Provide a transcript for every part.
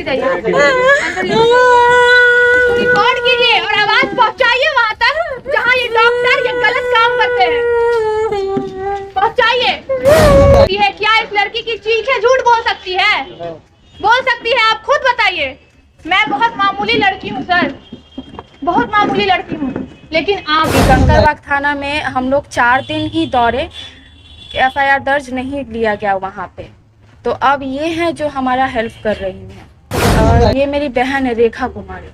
जाइए, रिकॉर्ड कीजिए और आवाज पहुंचाइए वहां तक जहां ये डॉक्टर ये गलत काम करते हैं। पहुंचाइए। ये क्या इस लड़की की चीखें झूठ बोल सकती है? बोल सकती है? आप खुद बताइए। मैं बहुत मामूली लड़की हूँ सर, बहुत मामूली लड़की हूँ, लेकिन आप कंकरबाग थाना में हम लोग 4 दिन ही दौरे, FIR दर्ज नहीं लिया गया वहाँ पे। तो अब ये है जो हमारा हेल्प कर रही हैं। ये मेरी बहन है रेखा कुमारी,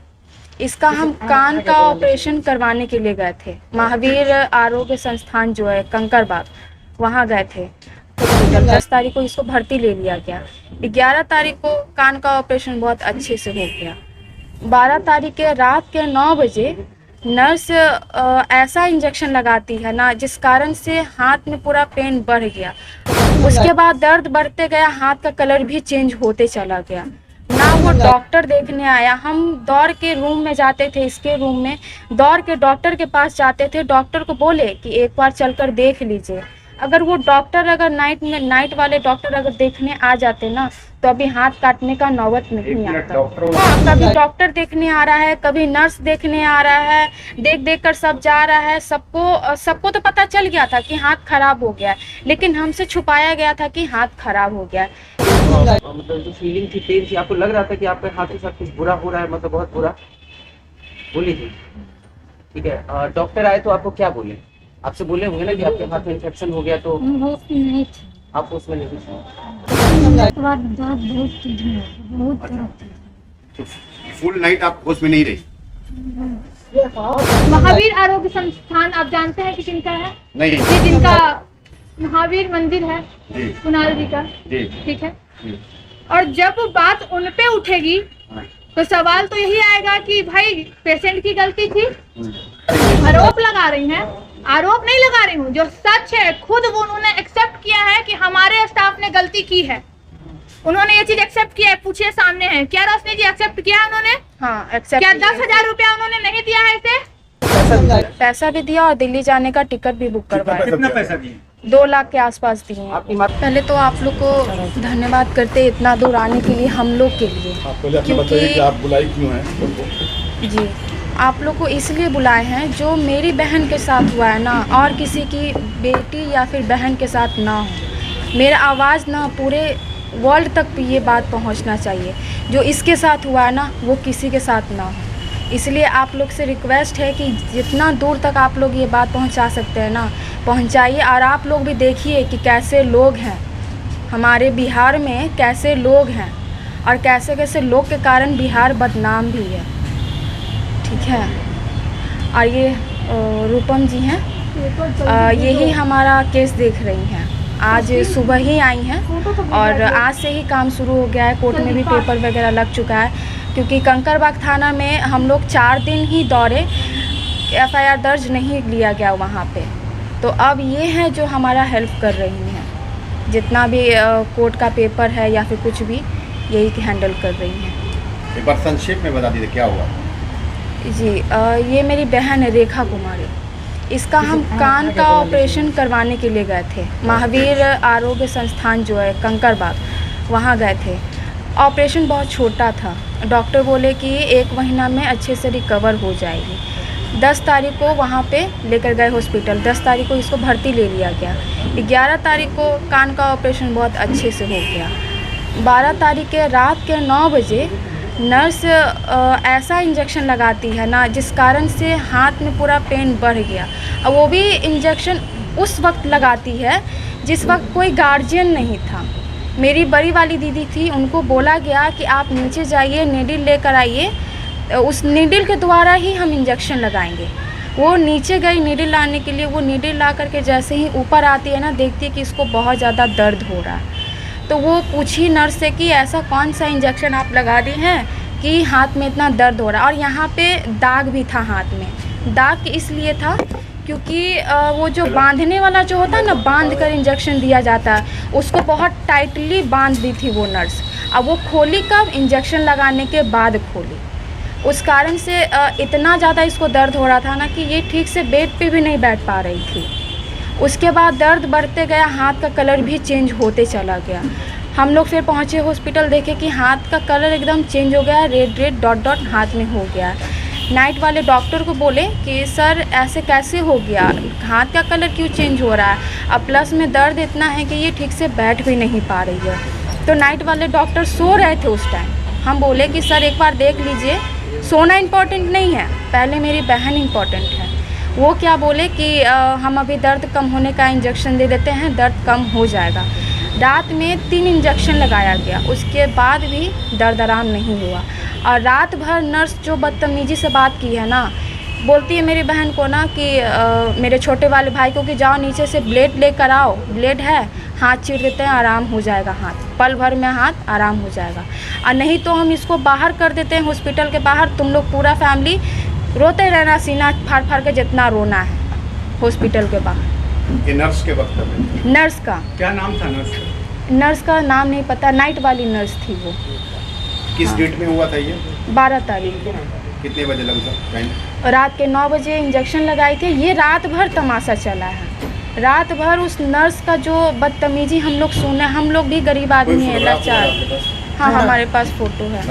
इसका हम कान का ऑपरेशन करवाने के लिए गए थे। महावीर आरोग्य संस्थान जो है कंकरबाग, वहाँ गए थे। 10 तारीख को इसको भर्ती ले लिया गया। 11 तारीख को कान का ऑपरेशन बहुत अच्छे से हो गया। 12 तारीख के रात के 9 बजे नर्स ऐसा इंजेक्शन लगाती है ना, जिस कारण से हाथ में पूरा पेन बढ़ गया। उसके बाद दर्द बढ़ते गया, हाथ का कलर भी चेंज होते चला गया। ना वो डॉक्टर देखने आया। हम दौड़ के रूम में जाते थे, इसके रूम में दौड़ के डॉक्टर के पास जाते थे। डॉक्टर को बोले कि एक बार चलकर देख लीजिए। अगर वो डॉक्टर अगर नाइट वाले डॉक्टर अगर देखने आ जाते ना, तो अभी हाथ काटने का नौबत नहीं आता। हाँ, कभी डॉक्टर देखने आ रहा है, कभी नर्स देखने आ रहा है, देख कर सब जा रहा है। सबको तो पता चल गया था कि हाथ खराब हो गया है, लेकिन हमसे छुपाया गया था कि हाथ खराब हो गया है। मतलब जो फीलिंग थी, पेन थी, आपको लग रहा था कि आपके हाथ के साथ कुछ बुरा हो रहा है, मतलब बहुत बुरा? बोली थी, ठीक है। डॉक्टर आए तो आपको क्या बोले? आपसे बोले होंगे ना कि आपके हाथ में इन्फेक्शन हो गया, तो आप उसमें नहीं थे। फुल नाइट आप होश में नहीं रही? महावीर आरोग्य संस्थान आप जानते हैं कि किनका है? नहीं। ये जिनका महावीर मंदिर है कुणाल जी का, ठीक है। और जब बात उन पे उठेगी तो सवाल तो यही आएगा कि भाई पेशेंट की गलती थी। आरोप लगा रही हैं, आरोप नहीं लगा रही हूँ, जो सच है खुद वो उन्होंने एक्सेप्ट किया है कि हमारे स्टाफ ने गलती की है। उन्होंने ये चीज एक्सेप्ट किया है, पूछिए सामने है। क्या रोशनी जी एक्सेप्ट किया है उन्होंने? हाँ, एक्सेप्ट। क्या 10,000 रुपया उन्होंने नहीं दिया है इसे? पैसा भी दिया और दिल्ली जाने का टिकट भी बुक करवाया। कितना पैसा दिए? 2 लाख के आसपास दिए हैं। पहले तो आप लोग को धन्यवाद करते इतना दूर आने के लिए, हम लोग के लिए। क्योंकि आप बुलाई क्यों हैं? जी, आप लोग को इसलिए बुलाए हैं, जो मेरी बहन के साथ हुआ है ना, और किसी की बेटी या फिर बहन के साथ ना हो। मेरा आवाज़ ना पूरे वर्ल्ड तक ये बात पहुंचना चाहिए। जो इसके साथ हुआ है ना, वो किसी के साथ ना हो। इसलिए आप लोग से रिक्वेस्ट है कि जितना दूर तक आप लोग ये बात पहुंचा सकते हैं ना, पहुंचाइए। और आप लोग भी देखिए कि कैसे लोग हैं हमारे बिहार में, कैसे लोग हैं और कैसे कैसे लोग के कारण बिहार बदनाम भी है, ठीक है। और ये रूपम जी हैं, यही हमारा केस देख रही हैं। आज सुबह ही आई हैं और आज से ही काम शुरू हो गया है। कोर्ट में भी पेपर वगैरह लग चुका है, क्योंकि कंकरबाग थाना में हम लोग 4 दिन ही दौरे, FIR दर्ज नहीं लिया गया वहाँ पे। तो अब ये है जो हमारा हेल्प कर रही हैं, जितना भी कोर्ट का पेपर है या फिर कुछ भी, यही हैंडल कर रही हैं। एक बार संक्षेप में बता दीजिए क्या हुआ? जी, ये मेरी बहन है रेखा कुमारी, इसका हम कान का ऑपरेशन करवाने के लिए गए थे। महावीर आरोग्य संस्थान जो है कंकरबाग, वहाँ गए थे। ऑपरेशन बहुत छोटा था, डॉक्टर बोले कि 1 महीना में अच्छे से रिकवर हो जाएगी। 10 तारीख को वहाँ पे लेकर गए हॉस्पिटल, 10 तारीख को इसको भर्ती ले लिया गया। 11 तारीख को कान का ऑपरेशन बहुत अच्छे से हो गया। 12 तारीख के रात के 9 बजे नर्स ऐसा इंजेक्शन लगाती है ना, जिस कारण से हाथ में पूरा पेन बढ़ गया। और वो भी इंजेक्शन उस वक्त लगाती है जिस वक्त कोई गार्जियन नहीं था। मेरी बड़ी वाली दीदी थी, उनको बोला गया कि आप नीचे जाइए, नीडल लेकर आइए, उस नीडल के द्वारा ही हम इंजेक्शन लगाएंगे। वो नीचे गई नीडल लाने के लिए। वो नीडल ला करके जैसे ही ऊपर आती है ना, देखती है कि इसको बहुत ज़्यादा दर्द हो रहा है। तो वो पूछी नर्स से कि ऐसा कौन सा इंजेक्शन आप लगा दी हैं कि हाथ में इतना दर्द हो रहा है। और यहाँ पे दाग भी था हाथ में। दाग इसलिए था क्योंकि वो जो बांधने वाला जो होता है ना, बांध कर इंजेक्शन दिया जाता है, उसको बहुत टाइटली बांध दी थी वो नर्स। अब वो खोली कब? इंजेक्शन लगाने के बाद खोली। उस कारण से इतना ज़्यादा इसको दर्द हो रहा था ना कि ये ठीक से बेड पे भी नहीं बैठ पा रही थी। उसके बाद दर्द बढ़ते गया, हाथ का कलर भी चेंज होते चला गया। हम लोग फिर पहुँचे हॉस्पिटल, देखे कि हाथ का कलर एकदम चेंज हो गया है, रेड रेड डॉट डॉट हाथ में हो गया है। नाइट वाले डॉक्टर को बोले कि सर ऐसे कैसे हो गया, हाथ का कलर क्यों चेंज हो रहा है, अब प्लस में दर्द इतना है कि ये ठीक से बैठ भी नहीं पा रही है। तो नाइट वाले डॉक्टर सो रहे थे उस टाइम। हम बोले कि सर एक बार देख लीजिए, सोना इम्पॉर्टेंट नहीं है, पहले मेरी बहन इम्पॉर्टेंट है। वो क्या बोले कि हम अभी दर्द कम होने का इंजेक्शन दे देते हैं, दर्द कम हो जाएगा। रात में 3 इंजेक्शन लगाया गया, उसके बाद भी दर्द आराम नहीं हुआ। और रात भर नर्स जो बदतमीज़ी से बात की है ना, बोलती है मेरी बहन को ना कि मेरे छोटे वाले भाई को कि जाओ नीचे से ब्लेड लेकर आओ, ब्लेड है, हाथ चीर देते हैं, आराम हो जाएगा, हाथ पल भर में हाथ आराम हो जाएगा। और नहीं तो हम इसको बाहर कर देते हैं हॉस्पिटल के बाहर, तुम लोग पूरा फैमिली रोते रहना, सीना फाड़ फाड़ के जितना रोना है हॉस्पिटल के बाहर। ये नर्स के वक्त में नर्स का क्या नाम था नर्स का? नर्स का नाम नहीं पता, नाइट वाली नर्स थी वो। किस डेट में हुआ था ये? 12 तारीख को कितने बजे लगभग टाइम? रात के 9 बजे इंजेक्शन लगाए थे। ये रात भर तमाशा चला है, रात भर उस नर्स का जो बदतमीजी हम लोग सुने। हम लोग भी गरीब आदमी हैं, लाचार। हाँ, हमारे पास फ़ोटो है।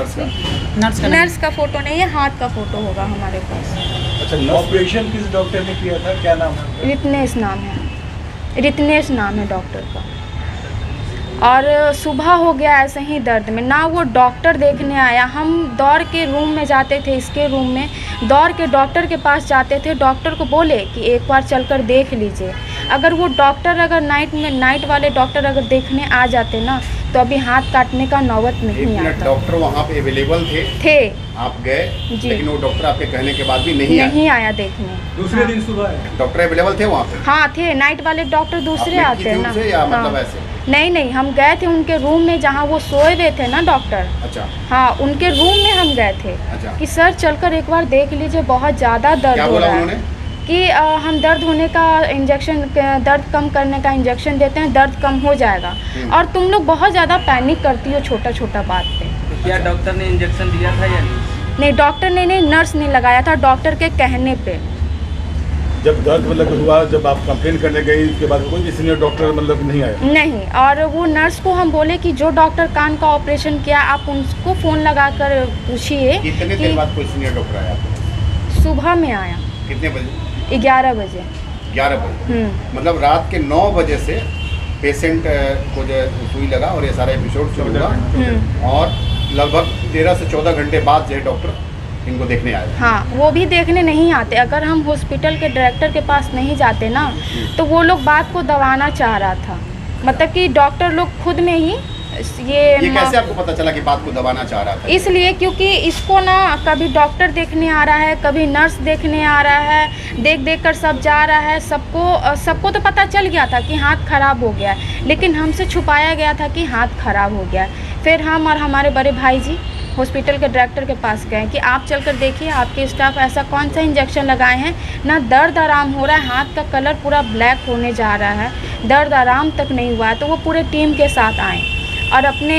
नर्स का फ़ोटो नहीं है, हाथ का फ़ोटो होगा हमारे पास। अच्छा, ऑपरेशन किस डॉक्टर ने किया था, क्या नाम है? रितनेश नाम है, रितनेश नाम है डॉक्टर का। और सुबह हो गया ऐसे ही दर्द में, ना वो डॉक्टर देखने आया। हम दौड़ के रूम में जाते थे, इसके रूम में दौड़ के डॉक्टर के पास जाते थे। डॉक्टर को बोले कि एक बार चलकर देख लीजिए। अगर वो डॉक्टर अगर नाइट वाले डॉक्टर अगर देखने आ जाते ना, तो अभी हाथ काटने का नौबत नहीं आता। डॉक्टर वहाँ पे अवेलेबल थे, आप गए, लेकिन वो डॉक्टर आपके कहने के बाद भी नहीं आया देखने। दूसरे दिन सुबह डॉक्टर अवेलेबल थे वहाँ पे? हाँ थे, नाइट वाले डॉक्टर दूसरे आते हैं ना। या मतलब ऐसे? नहीं, हम गए थे उनके रूम में जहाँ वो सोए हुए थे ना डॉक्टर। अच्छा। हाँ, उनके रूम में हम गए थे। अच्छा। कि सर चलकर एक बार देख लीजिए, बहुत ज़्यादा दर्द हो रहा है। कि हम दर्द होने का इंजेक्शन, दर्द कम करने का इंजेक्शन देते हैं, दर्द कम हो जाएगा। और तुम लोग बहुत ज़्यादा पैनिक करती हो छोटा छोटा बात पे। तो क्या डॉक्टर ने इंजेक्शन दिया था या नहीं, डॉक्टर ने नहीं, नर्स ने लगाया था, डॉक्टर के कहने पे। जब दर्द मतलब हुआ, जब आप कंप्लेन करने गई, उसके बाद कोई सीनियर डॉक्टर मतलब नहीं आया? नहीं, और वो नर्स को हम बोले कि जो डॉक्टर कान का ऑपरेशन किया, आप उनको फ़ोन लगा कर पूछिए। कितने देर बाद कोई सीनियर डॉक्टर आया? सुबह में आया। कितने बजे? 11 बजे। 11 बजे, मतलब रात के 9 बजे से पेशेंट को जो सुई लगा और ये सारा एपिसोड शुरू हुआ, और लगभग 13 से 14 घंटे बाद जो है डॉक्टर इनको देखने आए। हाँ, वो भी देखने नहीं आते। अगर हम हॉस्पिटल के डायरेक्टर के पास नहीं जाते ना, तो वो लोग बात को दबाना चाह रहा था। मतलब कि डॉक्टर लोग खुद में ही ये कैसे आपको पता चला कि बात को दबाना चाह रहा था? इसलिए क्योंकि इसको ना कभी डॉक्टर देखने आ रहा है, कभी नर्स देखने आ रहा है, देख कर सब जा रहा है। सबको तो पता चल गया था कि हाथ खराब हो गया है, लेकिन हमसे छुपाया गया था कि हाथ खराब हो गया है। फिर हम और हमारे बड़े भाई जी हॉस्पिटल के डायरेक्टर के पास गए कि आप चलकर देखिए, आपके स्टाफ ऐसा कौन सा इंजेक्शन लगाए हैं, ना दर्द आराम हो रहा है, हाथ का कलर पूरा ब्लैक होने जा रहा है, दर्द आराम तक नहीं हुआ है। तो वो पूरे टीम के साथ आए और अपने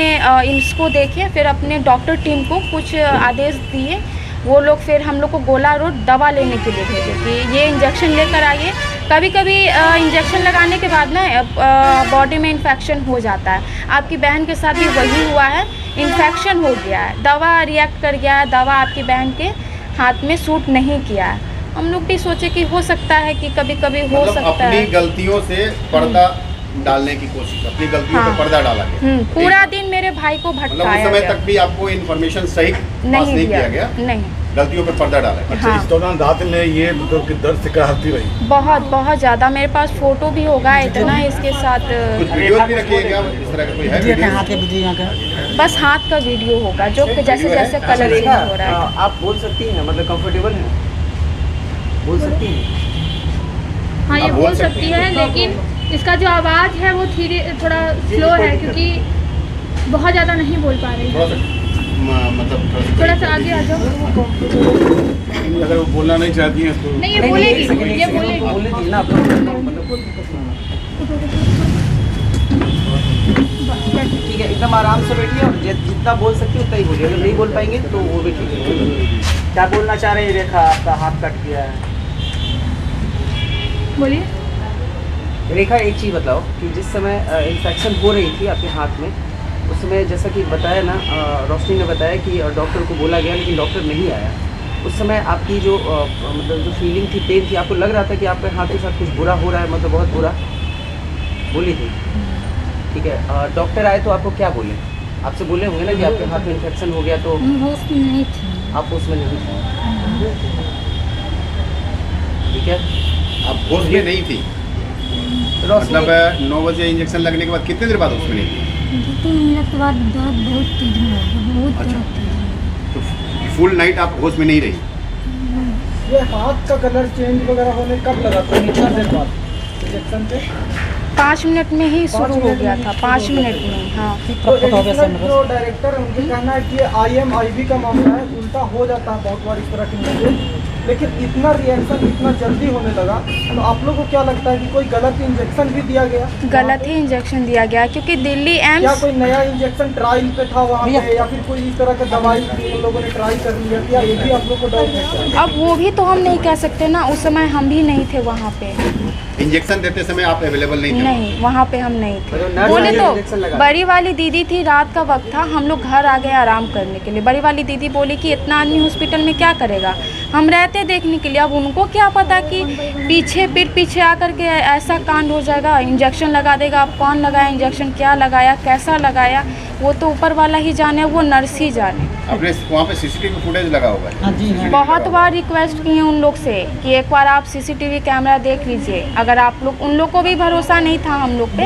इसको देखिए, फिर अपने डॉक्टर टीम को कुछ आदेश दिए। वो लोग फिर हम लोग को गोला रोड दवा लेने के लिए भेजे कि ये इंजेक्शन लेकर आइए। कभी कभी इंजेक्शन लगाने के बाद ना बॉडी में इन्फेक्शन हो जाता है। आपकी बहन के साथ भी वही हुआ है, इन्फेक्शन हो गया है, दवा रिएक्ट कर गया है, दवा आपकी बहन के हाथ में सूट नहीं किया है। हम लोग भी सोचे कि हो सकता है कि कभी कभी हो सकता है, अपनी गलतियों से पर्दा डालने की कोशिश, अपनी गलतियों पे पर्दा डाला गया। पूरा दिन मेरे भाई को भटकाया मतलब उस समय तक भी आपको इन्फॉर्मेशन सही नहीं किया गया? नहीं, गलतियों पे पर्दा डाला। अच्छा, इस दौरान रात में ये मतलब कि दर्द से कराहती रही? बहुत ज़्यादा। मेरे पास फोटो भी होगा इतना, इसके साथ कुछ वीडियो भी रखिएगा इस तरह का? कोई है वीडियो? बस हाथ का वीडियो होगा, जो जैसे जैसे कलर चेंज हो रहा है। आप बोल सकती हैं, मतलब कंफर्टेबल है, बोल सकती हैं? हाँ, ये बोल सकती है, लेकिन इसका जो आवाज़ है वो धीरे, थोड़ा स्लो है, क्योंकि बहुत ज़्यादा नहीं बोल पा रही है। मतलब थोड़ा सा आगे आ जाओ। अगर वो बोलना नहीं चाहती हैं तो नहीं, ये बोलेगी, ये बोलेगी ना, ठीक है। एकदम आराम से बैठिए और जितना बोल सकती है उतना ही बोलिए। अगर नहीं बोल पाएंगे तो वो भी ठीक है। क्या बोलना चाह रहे हैं रेखा? आपका हाथ कट गया है, बोलिए। रेखा एक चीज़ बताओ कि जिस समय इन्फेक्शन हो रही थी आपके हाथ में, उस समय जैसा कि बताया ना, रोशनी ने बताया कि डॉक्टर को बोला गया लेकिन डॉक्टर नहीं आया। उस समय आपकी जो मतलब जो फीलिंग थी, पेन थी, आपको लग रहा था कि आपके हाथ के साथ कुछ बुरा हो रहा है, मतलब बहुत बुरा बोली थी? ठीक है, डॉक्टर आए तो आपको क्या बोले? आपसे बोले होंगे ना कि आपके हाथ में इन्फेक्शन हो गया, तो होश में नहीं थी। आप उसमें नहीं थे, ठीक है? आप होश में नहीं थी, मतलब 9 बजे इंजेक्शन लगने के बाद कितने देर बाद होश में नहीं थी? 2-3 मिनट के बाद दर्द बहुत तेज हुआ, बहुत अच्छा। दर्द तेज हुआ। तो फुल नाइट आप होश में नहीं रही? ये हाथ का कलर चेंज वगैरह होने कब लगा था? कितना देर बाद इंजेक्शन पे? 5 मिनट में ही शुरू हो गया था, 5 मिनट में। हाँ, तो एडिशनल जो डायरेक्टर है उनके कहना है कि ये IMIV का मामला है, उल्टा हो जाता है बहुत बार इस तरह की मरीज, लेकिन इतना रिएक्शन इतना जल्दी होने लगा, तो आप लोगों को क्या लगता है कि कोई गलत इंजेक्शन भी दिया गया? गलत ही इंजेक्शन दिया गया, क्योंकि दिल्ली क्या एम्स कोई नया इंजेक्शन ट्रायल पे था वहाँ पे, या फिर कोई इस तरह का दवाई उन लोगों ने ट्राई कर लिया, क्या ये भी आप लोग को डाउट है? अब वो भी तो हम नहीं कह सकते ना, उस समय हम भी नहीं थे वहाँ पे। इंजेक्शन देते समय आप अवेलेबल नहीं थे? नहीं, वहाँ पे हम नहीं थे। मतलब नर्स बोले वाली तो इंजेक्शन लगा? बड़ी वाली दीदी थी, रात का वक्त था, हम लोग घर आ गए आराम करने के लिए। बड़ी वाली दीदी बोली कि इतना आदमी हॉस्पिटल में क्या करेगा, हम रहते देखने के लिए। अब उनको क्या पता कि पीठ पीछे आकर के ऐसा कांड हो जाएगा, इंजेक्शन लगा देगा। अब कौन लगाया इंजेक्शन, क्या लगाया, कैसा लगाया, वो तो ऊपर वाला ही जाने, वो नर्स ही जाने। आपने वहाँ पे CCTV फुटेज लगा होगा? हाँ जी, हाँ। बहुत बार रिक्वेस्ट की है उन लोग से कि एक बार आप CCTV कैमरा देख लीजिए। अगर आप लोग, उन लोग को भी भरोसा नहीं था हम लोग पे,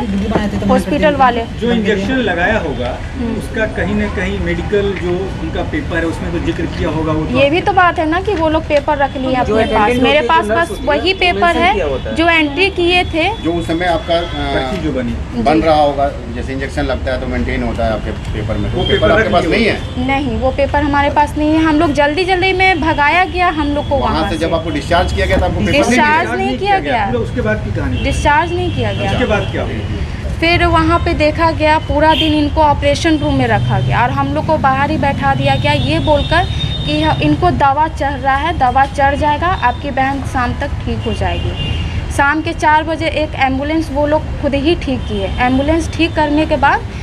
हॉस्पिटल वाले। जो इंजेक्शन लगाया होगा उसका कहीं ना कहीं मेडिकल जो उनका पेपर है उसमें तो जिक्र किया होगा। वो तो ये भी तो बात है ना कि वो लोग पेपर रख लिए जो अपने पास। attendant मेरे होती है, पास जो नर्स बस होती है, वही तो पेपर mention किया होता है है। जो एंट्री किए थे। जो उस समय आपका पर्ची जो बनी बन रहा होगा, जैसे इंजेक्शन लगता है तो मेंटेन होता है आपके पेपर में, तो वो पेपर पेपर आपके रख पास लिए नहीं है? नहीं, वो पेपर हमारे पास नहीं है। हम लोग जल्दी जल्दी में भगाया गया हम लोग को वहाँ वहाँ से से। जब आपको डिस्चार्ज किया गया था आपको पेपर नहीं डिस्चार्ज मिला? नहीं किया गया। मतलब उसके बाद की कहानी, डिस्चार्ज नहीं किया गया। उसके बाद क्या हुआ? फिर वहाँ पे देखा गया, पूरा दिन इनको ऑपरेशन रूम में रखा गया और हम लोग को बाहर ही बैठा दिया गया, ये बोलकर कि इनको दवा चढ़ रहा है, दवा चढ़ जाएगा, आपकी बहन शाम तक ठीक हो जाएगी। शाम के 4 बजे एक एम्बुलेंस वो लोग खुद ही ठीक किए। एम्बुलेंस ठीक करने के बाद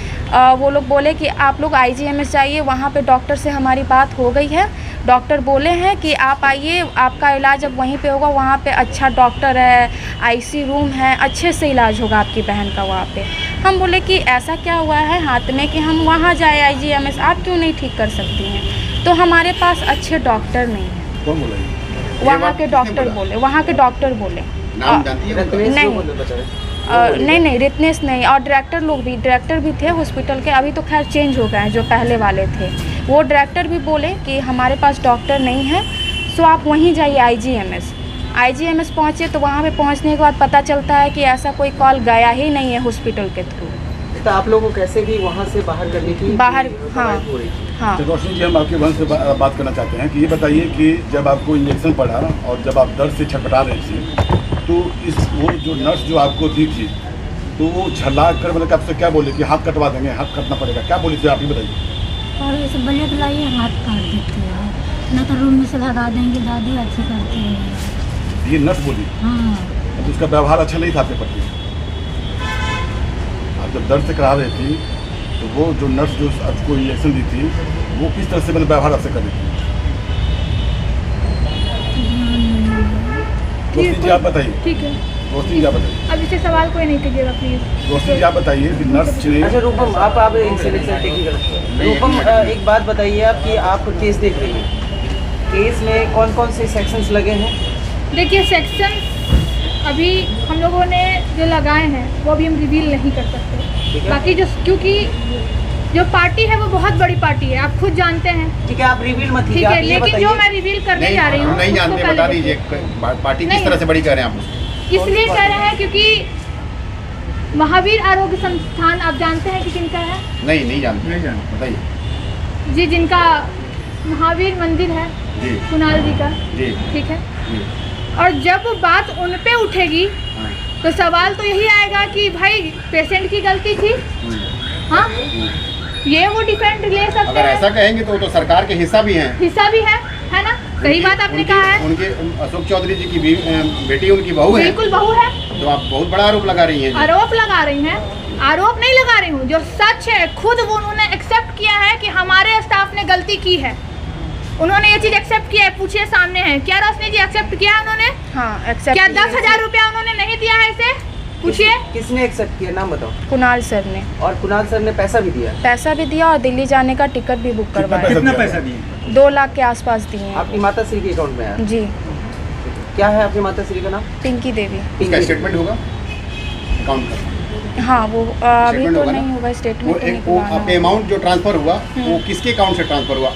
वो लोग बोले कि आप लोग IGMS जाइए, वहाँ पे डॉक्टर से हमारी बात हो गई है। डॉक्टर बोले हैं कि आप आइए, आपका इलाज अब वहीं पे होगा, वहाँ पे अच्छा डॉक्टर है, IC रूम है, अच्छे से इलाज होगा आपकी बहन का वहाँ पे। हम बोले कि ऐसा क्या हुआ है हाथ में कि हम वहाँ जाए IGMS, आप क्यों नहीं ठीक कर सकती हैं? तो हमारे पास अच्छे डॉक्टर नहीं हैं। कौन बोला ये? वहाँ के डॉक्टर बोले, वहाँ के डॉक्टर बोले। नाम जानती है उनका? रत्नेश जो नहीं। बोले बता रहे। नहीं, रितनेश नहीं। और डायरेक्टर भी थे हॉस्पिटल के, अभी तो खैर चेंज हो गए हैं, जो पहले वाले थे वो डायरेक्टर भी बोले कि हमारे पास डॉक्टर नहीं है, सो आप वहीं जाइए IGMS पहुँचे। तो वहाँ पे पहुँचने के बाद पता चलता है कि ऐसा कोई कॉल गया ही नहीं है हॉस्पिटल के थ्रू। तो आप लोगों को कैसे भी वहाँ से बाहर करने की बाहर, हाँ हो रही थी? हाँ। तो रोशनी जी, हम आपके बहन से बात करना चाहते हैं कि ये बताइए कि जब आपको इंजेक्शन पड़ा और जब आप दर्द से छटपटा रहे थे, तो वो जो नर्स जो आपको दी थी, तो वो झल्ला कर मतलब आपसे क्या बोले कि हाथ कटवा देंगे, हाथ कटना पड़ेगा, क्या बोली थी आप, ये बताइए। और ऐसे ब्लेड लाइए, हाथ काट देते हैं, न तो रूम में से लगा देंगे, दादी अच्छी करते हैं। ये नर्स बोली? हाँ। तो उसका व्यवहार अच्छा नहीं था आपके प्रति? आप जब दर्द से करा रही थी तो वो जो नर्स जो आपको इंजेक्शन दी थी वो किस तरह से मतलब व्यवहार आपसे कर रही थी? रोशनी जी आप बताइए। ठीक है, रोशनी जी आप बताइए। अब इसे सवाल कोई नहीं कीजिएगा प्लीज। रोशनी जी आप बताइए कि नर्स ने अच्छा रूपम, आप टेक्निकल रूपम, एक बात बताइए आप कि आप केस देख रही हैं, केस में कौन कौन से सेक्शंस लगे हैं? देखिए, सेक्शन अभी हम लोगों ने जो लगाए हैं वो अभी हम रिवील नहीं कर सकते। बाकी जो, क्योंकि जो पार्टी है वो बहुत बड़ी पार्टी है, आप खुद जानते हैं। ठीक है, आप रिवील मत ठीक कीजिए, है, आप ये लेकिन जो बताइए। मैं रिवील करने नहीं, जा रही हूँ नहीं उसको जानते, पहले बता देखिए। दीजिए पार्टी किस नहीं। तरह से बड़ी कह रहे हैं आप उसको? इसलिए कह रहे हैं क्योंकि महावीर आरोग्य संस्थान आप जानते हैं कि किनका है? नहीं जानते। नहीं जानते। बताइए जी, जिनका महावीर मंदिर है जी। कुणाल जी का, जी ठीक है। जी। और जब बात उन पे उठेगी हाँ। तो सवाल तो यही आएगा कि भाई पेशेंट की गलती थी। हाँ, ये वो डिफेंड ले सकते अगर ऐसा हैं, कहेंगे तो सरकार के हिस्सा भी हैं। हिस्सा भी है ना? सही बात आपने कहा है। उनके अशोक चौधरी जी की बेटी उनकी बहू है, बिल्कुल बहू है। तो आप बहुत बड़ा आरोप लगा रही हैं जी। आरोप लगा रही हैं। आरोप नहीं लगा रही हूँ, जो सच है खुद वो उन्होंने एक्सेप्ट किया है कि हमारे स्टाफ ने गलती की है। उन्होंने ये चीज एक्सेप्ट किया है, पूछिए सामने है। क्या रोशनी जी एक्सेप्ट किया है उन्होंने? हाँ एक्सेप्ट। क्या 10,000 रुपया उन्होंने नहीं दिया है इसे? पूछिए। किसने एक्सेप्ट किया, नाम बताओ। कुणाल सर ने। और कुणाल सर ने पैसा भी दिया? पैसा भी दिया और दिल्ली जाने का टिकट भी बुक करवाया। कितना पैसा दिए? 2 लाख के आसपास दिए हैं। आपकी माता श्री के अकाउंट में आया? जी। क्या है आपकी माता श्री का नाम? पिंकी देवी। इसका स्टेटमेंट होगा अकाउंट का? हाँ वो अभी स्टेटमेंट तो होगा ना? नहीं होगा वो स्टेटमेंट। एक वो आपके अमाउंट जो ट्रांसफर हुआ वो किसके अकाउंट से ट्रांसफर हुआ?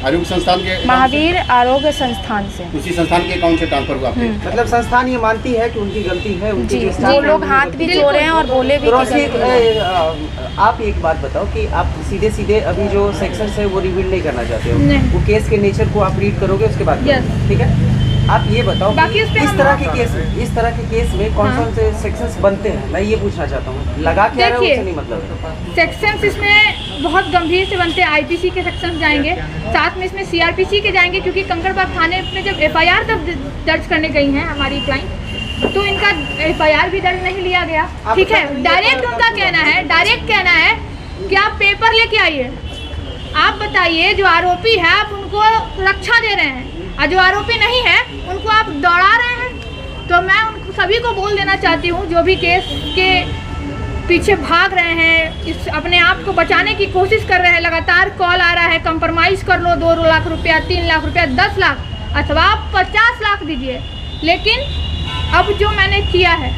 आरोग्य संस्थान के account से? महावीर आरोग्य संस्थान से। उसी संस्थान के अकाउंट से ट्रांसफर हुआ आपके? मतलब संस्थान ये मानती है कि उनकी गलती है, उनकी जी जो staff वो है, लोग उनकी हाथ गलती भी है। जोड़े हैं और बोले भी तो कि रोशनी, गलती है। आप एक बात बताओ कि आप सीधे सीधे अभी जो सेक्शंस है वो रिवील नहीं करना चाहते हो, नहीं। वो केस के नेचर को आप रीड करोगे उसके बाद Yes. करोगे, ठीक है? आप ये बताओ बाकी कि उस पे इस हम- तरह के केस में कौन हाँ। कौन से सेक्शंस बनते हैं, मैं ये पूछना चाहता हूँ। लगा क्या रहा है देखिए, उससे नहीं मतलब है। सेक्शंस इसमें बहुत गंभीर से बनते हैं। आईपीसी के सेक्शंस जाएंगे, साथ में इसमें सीआरपीसी के जाएंगे, क्योंकि कंकड़बाग थाने में जब एफआईआर तब दर्ज करने गई हैं हमारी क्लाइंट, तो इनका एफआईआर भी दर्ज नहीं लिया गया। ठीक है, डायरेक्ट उनका कहना है कि आप पेपर लेके आइए। आप बताइए, जो आरोपी है आप उनको रक्षा दे रहे हैं और जो आरोपी नहीं है उनको आप दौड़ा रहे हैं। तो मैं उनको सभी को बोल देना चाहती हूँ, जो भी केस के पीछे भाग रहे हैं, इस अपने आप को बचाने की कोशिश कर रहे हैं, लगातार कॉल आ रहा है कंप्रोमाइज़ कर लो, 2 लाख रुपया, 3 लाख रुपया, 10 लाख अथवा आप 50 लाख दीजिए। लेकिन अब जो मैंने किया है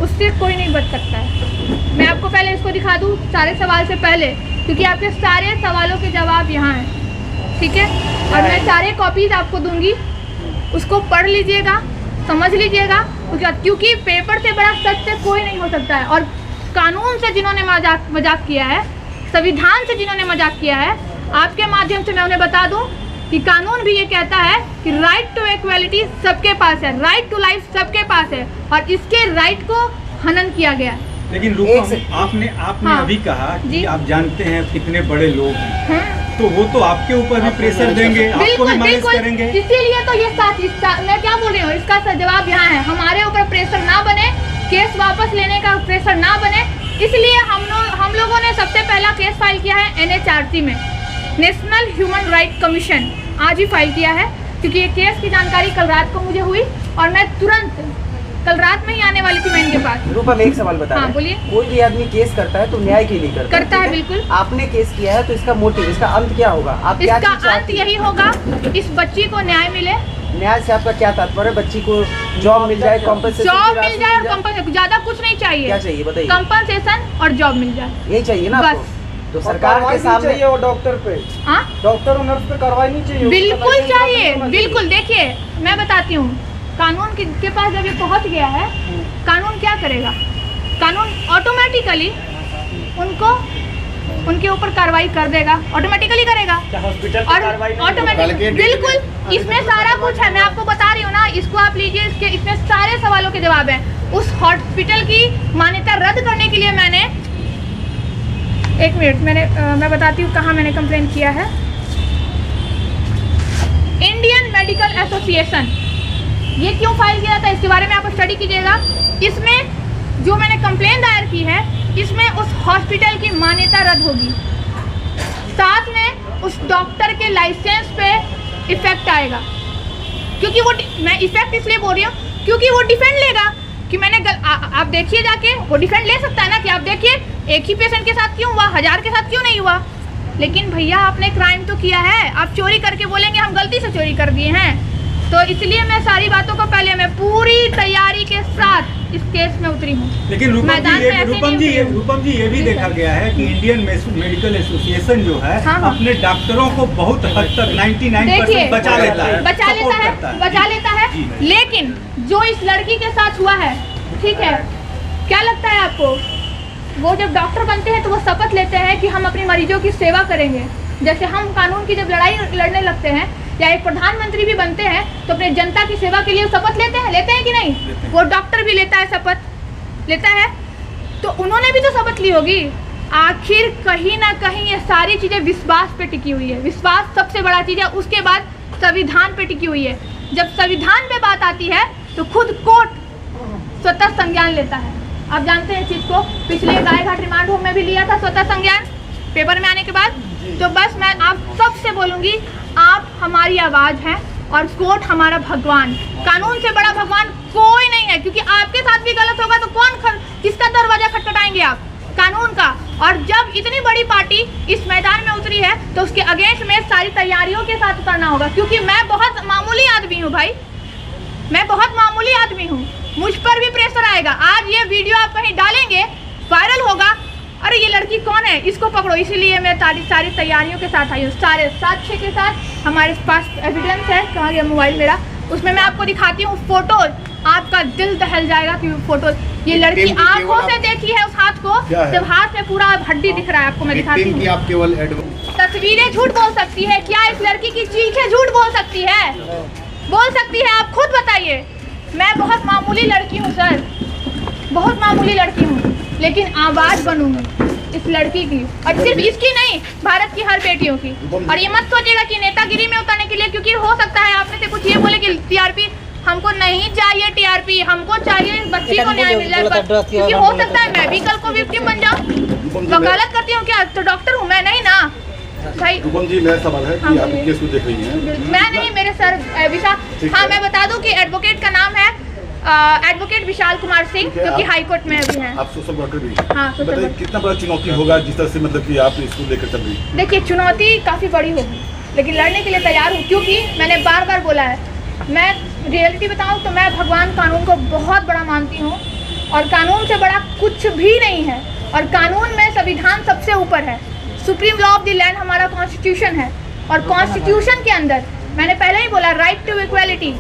उससे कोई नहीं बच सकता है। मैं आपको पहले इसको दिखा दूँ सारे सवाल से पहले, क्योंकि आपके सारे सवालों के जवाब यहाँ हैं, ठीक है? और मैं सारे कॉपीज आपको दूंगी, उसको पढ़ लीजिएगा, समझ लीजिएगा, क्योंकि पेपर से बड़ा सत्य कोई नहीं हो सकता है। और कानून से जिन्होंने मजाक किया है, संविधान से जिन्होंने मजाक किया है, आपके माध्यम से मैं उन्हें बता दूं कि कानून भी ये कहता है कि राइट टू इक्वालिटी सबके पास है, राइट टू लाइफ सबके पास है, और इसके राइट को हनन किया गया है। लेकिन रूपम, आपने हाँ। अभी कहा कि जी। आप जानते हैं कितने बड़े लोग हैं, हाँ? तो वो तो आपके ऊपर भी प्रेशर देंगे, आपको भी बिल्कुल मैनेज बिल्कुल, करेंगे। इसीलिए तो ये मैं क्या बोल रही हूँ, इसका जवाब यहाँ है। हमारे ऊपर प्रेशर ना बने, केस वापस लेने का प्रेशर ना बने, इसलिए हम लोगों ने सबसे पहला केस फाइल किया है NHRC में, नेशनल ह्यूमन राइट कमीशन। आज ही फाइल किया है, क्योंकि ये केस की जानकारी कल रात को मुझे हुई और मैं तुरंत कल रात में ही आने वाली थी मैं इनके पास। रूपम एक सवाल बता हाँ, रहे हैं। बोलिए। कोई भी आदमी केस करता है तो न्याय के लिए करता करता है, ठीक बिल्कुल। आपने केस किया है तो इसका मोटिव, इसका अंत क्या होगा? आप क्या इसका चीज़ चाहती अंत हैं? यही होगा, इस बच्ची को न्याय मिले। न्याय से आपका क्या तात्पर्य? बच्ची को जॉब मिल जाए, कॉम्पनसेशन जॉब मिल जाए और कंपनसेशन, ज्यादा कुछ नहीं चाहिए। क्या चाहिए बताइए? कंपनसेशन और जॉब मिल जाए, यही चाहिए ना बस। आपको? तो सरकार के सामने चाहिए वो डॉक्टर पे, हाँ डॉक्टर और नर्स पे कार्रवाई नहीं चाहिए। बिल्कुल उसका चाहिए, लाइसेंस होना बिल्कुल। देखिए मैं बताती हूँ, कानून के पास जब ये पहुँच गया है, कानून क्या करेगा? कानून ऑटोमेटिकली उनके ऊपर कार्रवाई कर देगा, ऑटोमेटिकली करेगा। और ऑटोमेटिक बिल्कुल, इसमें सारा कुछ है, मैं आपको बता रही हूँ ना। इसको आप लीजिए, इसमें सारे सवालों के जवाब हैं। उस हॉस्पिटल की मान्यता रद्द करने के लिए मैंने, एक मिनट, मैं बताती हूँ कहाँ मैंने कंप्लेन किया है। इंडियन मेडिकल एसोसिएशन, ये क्यों फाइल किया था इसके बारे में आप स्टडी कीजिएगा। इसमें जो मैंने कंप्लेन दायर की है, इसमें उस हॉस्पिटल की मान्यता रद्द होगी, साथ में उस डॉक्टर के लाइसेंस पे इफेक्ट आएगा। क्योंकि वो, मैं इफेक्ट इसलिए बोल रही हूँ क्योंकि वो डिफेंड लेगा कि मैंने आप देखिए जाके, वो डिफेंड ले सकता है ना कि आप देखिए एक ही पेशेंट के साथ क्यों हुआ, 1000 के साथ क्यों नहीं हुआ। लेकिन भैया आपने क्राइम तो किया है, आप चोरी करके बोलेंगे हम गलती से चोरी कर दिए हैं। तो इसलिए मैं सारी बातों को पहले मैं पूरी तैयारी के साथ इस केस में उतरी हूँ। लेकिन रूपम जी ये भी देखा गया है कि इंडियन मेडिकल एसोसिएशन जो है, हाँ। अपने डॉक्टरों को बहुत हद तक 99% बचा लेता है, बचा लेता है। लेकिन जो इस लड़की के साथ हुआ है, ठीक है, क्या लगता है आपको? वो जब डॉक्टर बनते हैं तो वो शपथ लेते हैं कि हम अपनी मरीजों की सेवा करेंगे। जैसे हम कानून की जब लड़ाई लड़ने लगते हैं, या एक प्रधानमंत्री भी बनते हैं, तो अपने जनता की सेवा के लिए शपथ लेते हैं कि नहीं? वो डॉक्टर भी लेता है, शपथ लेता है, तो उन्होंने भी तो शपथ ली होगी। आखिर कहीं ना कहीं ये सारी चीज़ें विश्वास पे टिकी हुई है। विश्वास सबसे बड़ा चीज़ है, उसके बाद संविधान पे टिकी हुई है। जब संविधान पे बात आती है तो खुद कोर्ट स्वतः संज्ञान लेता है। आप जानते हैं इस चीज को, पिछले गायघाट रिमांड होम में भी लिया था स्वतः संज्ञान पेपर में आने के बाद। तो बस मैं आप सबसे बोलूंगी, आप हमारी आवाज हैं और कोर्ट हमारा भगवान, कानून से बड़ा भगवान कोई नहीं है, क्योंकि आपके साथ भी गलत होगा तो किसका दरवाजा खटखटाएंगे आप? कानून का। और जब इतनी बड़ी पार्टी इस मैदान में उतरी है तो उसके अगेंस्ट में सारी तैयारियों के साथ उतरना होगा, क्योंकि मैं बहुत मामूली आदमी हूँ भाई, मैं बहुत मामूली आदमी हूँ, मुझ पर भी प्रेशर आएगा। आज ये वीडियो आप कहीं डालेंगे, वायरल होगा, अरे ये लड़की कौन है, इसको पकड़ो, इसीलिए मैं सारी तैयारियों के साथ आई हूँ, सारे साक्ष्य के साथ। हमारे पास एविडेंस है, कहाँ गया मोबाइल मेरा, उसमें मैं आपको दिखाती हूँ फोटोज, आपका दिल दहल जाएगा कि फोटो, ये लड़की आंखों से देखी है उस हाथ को, जब हाथ में पूरा हड्डी दिख रहा है, आपको मैं दिखाती हूँ। आप केवल तस्वीरें झूठ बोल सकती है क्या? इस लड़की की चीखें झूठ बोल सकती है? बोल सकती है, आप खुद बताइए। मैं बहुत मामूली लड़की हूँ सर, बहुत मामूली लड़की हूँ, लेकिन आवाज बनूंगी इस लड़की की, और सिर्फ इसकी नहीं, भारत की हर बेटियों की। और ये मत सोचिएगा कि नेतागिरी में उतरने के लिए, क्योंकि हो सकता है आप में से कुछ ये बोले कि टीआरपी हमको नहीं चाहिए, टीआरपी हमको चाहिए, बच्ची को न्याय मिल जाए, क्योंकि हो सकता है मैं भी कल को विक्टिम बन जाऊँ। वकालत करती हूँ क्या? तो डॉक्टर हूँ मैं, नहीं ना भाई। जी मेरा सवाल है कि आप केस को देख रही हैं? मैं नहीं, मेरे सर विशाल, हाँ मैं बता दूं कि एडवोकेट का नाम है एडवोकेट विशाल कुमार सिंह, जो कि हाई कोर्ट में अभी हैं। आप सोशल वर्कर भी? हाँ, सोशल बताइए वर्कर। कितना बड़ा चुनौती होगा जिस तरह से मतलब कि आप इसको लेकर चल रही हैं? देखिए चुनौती काफ़ी बड़ी होगी, लेकिन लड़ने के लिए तैयार हूँ, क्योंकि मैंने बार बार बोला है, मैं रियलिटी बताऊँ तो मैं भगवान कानून को बहुत बड़ा मानती हूँ, और कानून से बड़ा कुछ भी नहीं है, और कानून में संविधान सबसे ऊपर है, supreme law of the land हमारा कॉन्स्टिट्यूशन है, और कॉन्स्टिट्यूशन के अंदर मैंने पहले ही बोला, राइट टू इक्वालिटी,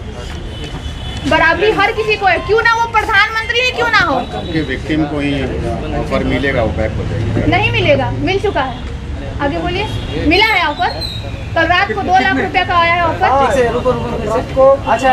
बराबरी हर किसी को है, क्यों ना वो प्रधानमंत्री ही क्यों ना हो। कि विक्टिम को ही ऑफर मिलेगा, वो बैक हो जाएगी? नहीं मिलेगा, मिल चुका है। आगे बोलिए। मिला है ऑफर, कल रात को 2 लाख रुपए का आया है ऑफर। रुको अच्छा